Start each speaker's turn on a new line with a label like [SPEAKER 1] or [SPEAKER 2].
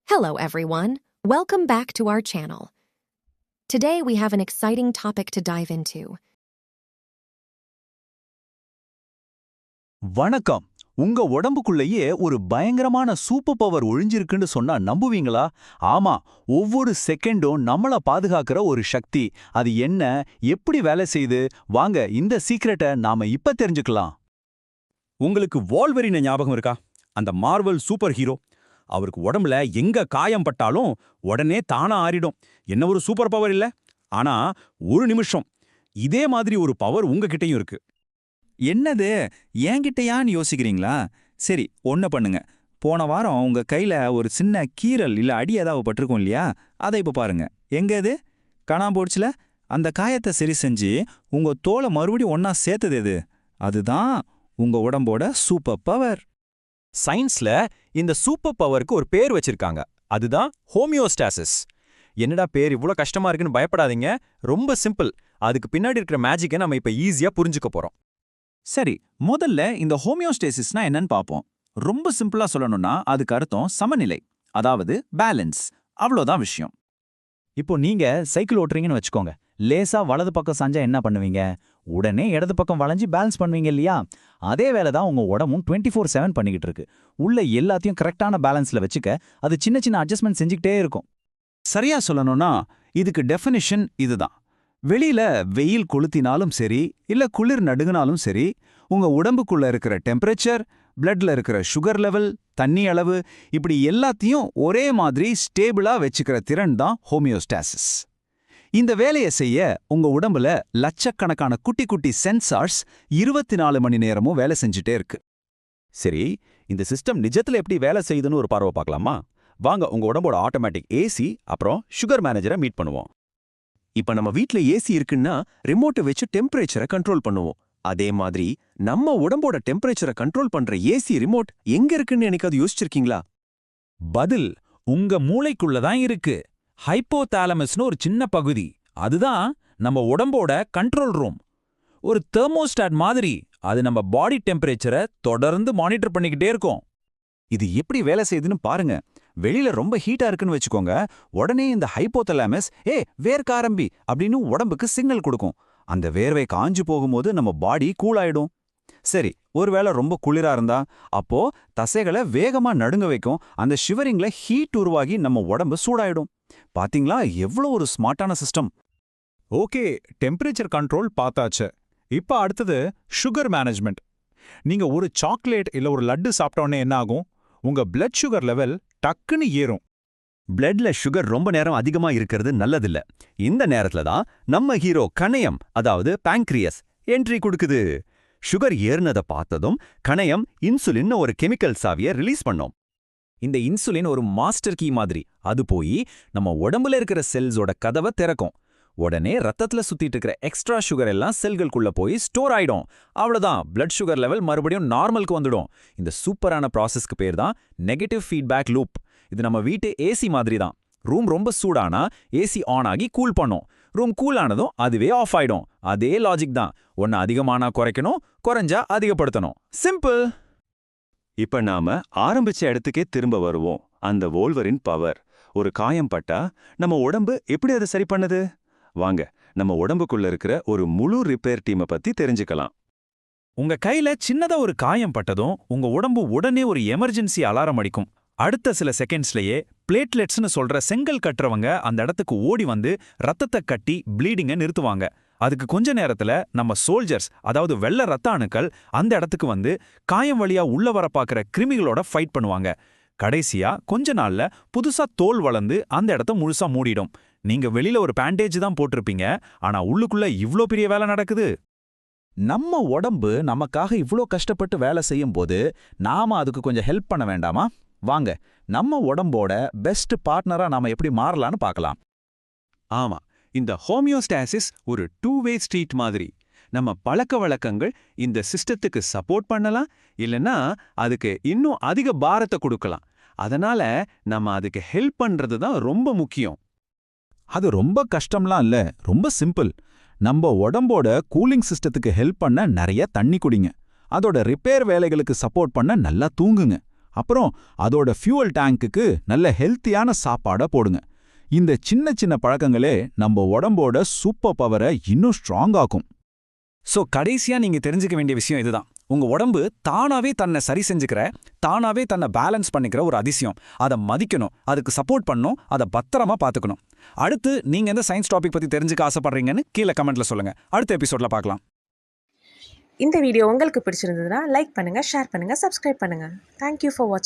[SPEAKER 1] Hello everyone, welcome back to our channel. Today we have an exciting topic to dive into.
[SPEAKER 2] வணக்கம். உங்க உடம்புக்குள்ளேயே ஒரு பயங்கரமான super power ஒளிஞ்சிருக்குன்னு சொன்னா நம்புவீங்களா? ஆமா, ஒவ்வொரு செகண்டும் நம்மள பாதுகாக்கிற ஒரு சக்தி. அது என்ன, எப்படி வேலை செய்யுது? வாங்க இந்த சீக்ரெட்டை நாம இப்ப தெரிஞ்சுக்கலாம்.
[SPEAKER 3] உங்களுக்கு வால்வெரினை ஞாபகம் இருக்கா? அந்த மார்வல் சூப்பர் ஹீரோ. அவருக்கு உடம்புல எங்க காயம் பட்டாலும் உடனே தானா ஆறிடும். என்ன ஒரு சூப்பர் பவர் இல்ல? ஆனா ஒரு நிமிஷம், இதே மாதிரி ஒரு பவர் உங்ககிட்டயும் இருக்கு.
[SPEAKER 4] என்னது என்கிட்டயான்னு யோசிக்கிறீங்களா? சரி, ஒன்ன பண்ணுங்க. போன வாரம் உங்க கையில ஒரு சின்ன கீறல் இல்ல அடி ஏதாவது பட்டிருக்கும் இல்லையா? அதை இப்ப பாருங்க. எங்க அது காணாம போடுச்சுல? அந்த காயத்தை சரி செஞ்சு உங்க தோலை மறுபடியும் ஒன்னா சேர்த்தது எது? அதுதான் உங்க உடம்போட சூப்பர் பவர்.
[SPEAKER 5] சயின்ஸ்ல இந்த சூப்பர் பவருக்கு ஒரு பேர் வச்சிருக்காங்க. அதுதான் ஹோமியோஸ்டாசிஸ். என்னடா பேர் இவ்ளோ கஷ்டமா இருக்குன்னு பயப்படாதீங்க, ரொம்ப சிம்பிள். அதுக்கு பின்னாடி இருக்கிற மேஜிக்கை நம்ம இப்ப ஈஸியா புரிஞ்சுக்க போறோம்.
[SPEAKER 4] சரி, முதல்ல இந்த ஹோமியோஸ்டேசிஸ்னா என்னன்னு பார்ப்போம். ரொம்ப சிம்பிளா சொல்லணும்னா அதுக்கு அர்த்தம் சமநிலை, அதாவது பேலன்ஸ். அவ்வளோதான் விஷயம்.
[SPEAKER 2] இப்போ நீங்க சைக்கிள் ஓட்டுறீங்கன்னு வச்சுக்கோங்க. லேசா வலது பக்கம் சாஞ்சா என்ன பண்ணுவீங்க? உடனே இடது பக்கம் வளைஞ்சு பேலன்ஸ் பண்ணுவீங்க இல்லையா? அதே வேலை தான் உங்க உடம்பும் 24/7 பண்ணிக்கிட்டு இருக்கு. உள்ள எல்லாத்தையும் கரெக்டான பேலன்ஸ்ல வச்சுக்க அது சின்ன சின்ன அட்ஜஸ்ட்மெண்ட் செஞ்சுக்கிட்டே இருக்கும்.
[SPEAKER 6] சரியா சொல்லணும்னா இதுக்கு டெஃபினிஷன் இதுதான். வெளியில வெயில் கொளுத்தினாலும் சரி, இல்ல குளிர் நடுங்கினாலும் சரி, உங்க உடம்புக்குள்ள இருக்கிற டெம்பரேச்சர், பிளட்ல இருக்கிற சுகர் லெவல், தண்ணி அளவு, இப்படி எல்லாத்தையும் ஒரே மாதிரி ஸ்டேபிளா வச்சுக்கிற திறன் தான் ஹோமியோஸ்டாசிஸ். இந்த வேலையை செய்ய உங்க உடம்புல லட்சக்கணக்கான குட்டி குட்டி சென்சார்ஸ் 24 மணி நேரமும் வேலை செஞ்சுட்டே இருக்கு.
[SPEAKER 5] சரி, இந்த சிஸ்டம் நிஜத்துல எப்படி வேலை செய்யுதுன்னு ஒரு பார்வை பார்க்கலாமா? வாங்க உங்க உடம்போட ஆட்டோமேட்டிக் ஏசி அப்புறம் சுகர் மேனேஜரை மீட் பண்ணுவோம். இப்ப நம்ம வீட்ல ஏசி இருக்குன்னா ரிமோட்டை வச்சு டெம்பரேச்சரை கண்ட்ரோல் பண்ணுவோம். அதே மாதிரி நம்ம உடம்போட டெம்பரேச்சரை கண்ட்ரோல் பண்ற ஏசி ரிமோட் எங்க இருக்குன்னு எனக்கு அது யோசிச்சிருக்கீங்களா?
[SPEAKER 3] பதில் உங்க மூளைக்குள்ள தான் இருக்கு. ஹைப்போதாலமஸ்னு ஒரு சின்ன பகுதி. அதுதான் நம்ம உடம்போட கண்ட்ரோல் ரூம். ஒரு தெர்மோஸ்டாட் மாதிரி அது நம்ம பாடி டெம்பரேச்சரை தொடர்ந்து மானிட்டர் பண்ணிக்கிட்டே இருக்கும்.
[SPEAKER 6] இது எப்படி வேலை செய்யுதுன்னு பாருங்க. வெளியில ரொம்ப ஹீட்டா இருக்குன்னு வச்சுக்கோங்க, உடனே இந்த ஹைப்போதலாமஸ் வேர்க்க ஆரம்பி அப்படின்னு உடம்புக்கு சிக்னல் கொடுக்கும். அந்த வேர்வை காஞ்சு போகும்போது நம்ம பாடி கூல் ஆயிடும். சரி, ஒருவேளை ரொம்ப குளிரா இருந்தா அப்போ தசைகளை வேகமா நடுங்க வைக்கும். அந்த ஷிவரிங்ல ஹீட் உருவாகி நம்ம உடம்பு சூடாயிடும். பாத்தீங்களா எவ்வளவு ஒரு ஸ்மார்ட்டான சிஸ்டம்.
[SPEAKER 7] ஓகே, டெம்பரேச்சர் கண்ட்ரோல் பார்த்தாச்சு. இப்ப அடுத்தது சுகர் மேனேஜ்மெண்ட். நீங்க ஒரு சாக்லேட் இல்ல ஒரு லட்டு சாப்பிட்டோன்னே என்ன ஆகும்? உங்க பிளட் சுகர் லெவல் டக்குன்னு ஏறும்.
[SPEAKER 5] பிளட்ல சுகர் ரொம்ப நேரம் அதிகமா இருக்கிறது நல்லதில்ல. இந்த நேரத்துல தான் நம்ம ஹீரோ கணையம், அதாவது பாங்க்ரியஸ் என்ட்ரி கொடுக்குது. சுகர் ஏறினதை பார்த்ததும் கணையம் இன்சுலின் ஒரு கெமிக்கல் சாவியை ரிலீஸ் பண்ணோம்.
[SPEAKER 3] இந்த இன்சுலின் ஒரு மாஸ்டர் கீ மாதிரி. அது போய் நம்ம உடம்புல இருக்கிற செல்ஸோட கதவை திறக்கும். உடனே ரத்தத்துல சுத்திட்டு இருக்கிற எக்ஸ்ட்ரா சுகர் எல்லாம் செல்களுக்குள்ள போய் ஸ்டோர் ஆயிடும். அவ்வளவுதான், பிளட் சுகர் லெவல் மறுபடியும் நார்மலுக்கு வந்துடும். இந்த சூப்பரான ப்ராசஸ்க்கு பேர் தான் நெகட்டிவ் ஃபீட்பேக் லூப். இது நம்ம வீட்டு ஏசி மாதிரி தான். ரூம் ரொம்ப சூடானா ஏசி ஆன் ஆகி கூல் பண்ணும். ரூம் கூல் ஆனதும் அதுவே ஆஃப் ஆயிடும். அதே லாஜிக் தான். ஒன்னு அதிகமானா குறைக்கணும், குறைஞ்சா அதிகப்படுத்தணும். சிம்பிள்.
[SPEAKER 5] இப்ப நாம ஆரம்பிச்ச இடத்துக்கே திரும்ப வருவோம். அந்த வோல்வரின் பவர். ஒரு காயம் பட்டா நம்ம உடம்பு எப்படி அதை சரி பண்ணுது? வாங்க நம்ம உடம்புக்குள்ள இருக்கிற ஒரு முழு ரிப்பேர் டீமை பத்தி தெரிஞ்சுக்கலாம்.
[SPEAKER 3] உங்க கையில சின்னதா ஒரு காயம் பட்டதும் உங்க உடம்பு உடனே ஒரு எமர்ஜென்சி அலாரம் அடிக்கும். அடுத்த சில செகண்ட்ஸ்லயே பிளேட்லெட்ஸ்னு சொல்ற செங்கல் கட்டுறவங்க அந்த இடத்துக்கு ஓடி வந்து ரத்தத்தை கட்டி ப்ளீடிங்கை நிறுத்துவாங்க. அதுக்கு கொஞ்ச நேரத்துல நம்ம சோல்ஜர்ஸ், அதாவது வெள்ளை ரத்த அணுக்கள் அந்த இடத்துக்கு வந்து காயம் வழியா உள்ள வர பாக்குற கிருமிகளோட ஃபைட் பண்ணுவாங்க. கடைசியா கொஞ்ச நாள்ல புதுசா தோல் வளர்ந்து அந்த இடத்த முழுசா மூடிடும். நீங்க வெளியில ஒரு பேண்டேஜ் தான் போட்டிருப்பீங்க, ஆனா உள்ளுக்குள்ள இவ்ளோ பெரிய வேலை நடக்குது.
[SPEAKER 2] நம்ம உடம்பு நமக்காக இவ்ளோ கஷ்டப்பட்டு வேலை செய்யும் போது நாம அதுக்கு கொஞ்சம் ஹெல்ப் பண்ண வேண்டாமா? வாங்க நம்ம உடம்போட பெஸ்ட் பார்ட்னரா நாம எப்படி மாறலான்னு பார்க்கலாம்.
[SPEAKER 6] ஆமா, இந்த ஹோமியோஸ்டாசிஸ் ஒரு 2-வே ஸ்ட்ரீட் மாதிரி. நம்ம பழக்க வழக்கங்கள் இந்த சிஸ்டத்துக்கு சப்போர்ட் பண்ணலாம், இல்லைன்னா அதுக்கு இன்னும் அதிக பாரத்தை கொடுக்கலாம். அதனால நம்ம அதுக்கு ஹெல்ப் பண்றது தான் ரொம்ப முக்கியம்.
[SPEAKER 2] அது ரொம்ப கஷ்டம்லாம் இல்ல, ரொம்ப சிம்பிள். நம்ம உடம்போட கூலிங் சிஸ்டத்துக்கு ஹெல்ப் பண்ண நிறைய தண்ணி குடிங்க. அதோட ரிப்பேர் வேலைகளுக்கு சப்போர்ட் பண்ண நல்லா தூங்குங்க.
[SPEAKER 6] அப்புறம் அதோட ஃபியூவல் டேங்க்குக்கு நல்ல ஹெல்த்தியான சாப்பாடை போடுங்க. இந்த சின்ன சின்ன பழக்கங்களே நம்ம உடம்போட சூப்பர் பவரை இன்னும் ஸ்ட்ராங் ஆக்கும்.
[SPEAKER 3] ஸோ கடைசியா நீங்க தெரிஞ்சுக்க வேண்டிய விஷயம் இதுதான். உங்க உடம்பு தானாவே தன்னை சரி செஞ்சுக்கிற, தானாவே தன்னை பேலன்ஸ் பண்ணிக்கிற ஒரு அதிசயம். அதை மதிக்கணும், அதுக்கு சப்போர்ட் பண்ணணும், அதை பத்திரமா பார்த்துக்கணும். அடுத்து நீங்க எந்த சயின்ஸ் டாபிக் பத்தி தெரிஞ்சுக்க ஆசைப்படுறீங்கன்னு கீழே கமெண்ட்ல சொல்லுங்க. அடுத்த எபிசோட்ல பார்க்கலாம்.
[SPEAKER 8] இந்த வீடியோ உங்களுக்கு பிடிச்சிருந்ததுன்னா லைக் பண்ணுங்க, ஷேர் பண்ணுங்க, சப்ஸ்கிரைப் பண்ணுங்க. தேங்க்யூ ஃபார் வாட்சிங்.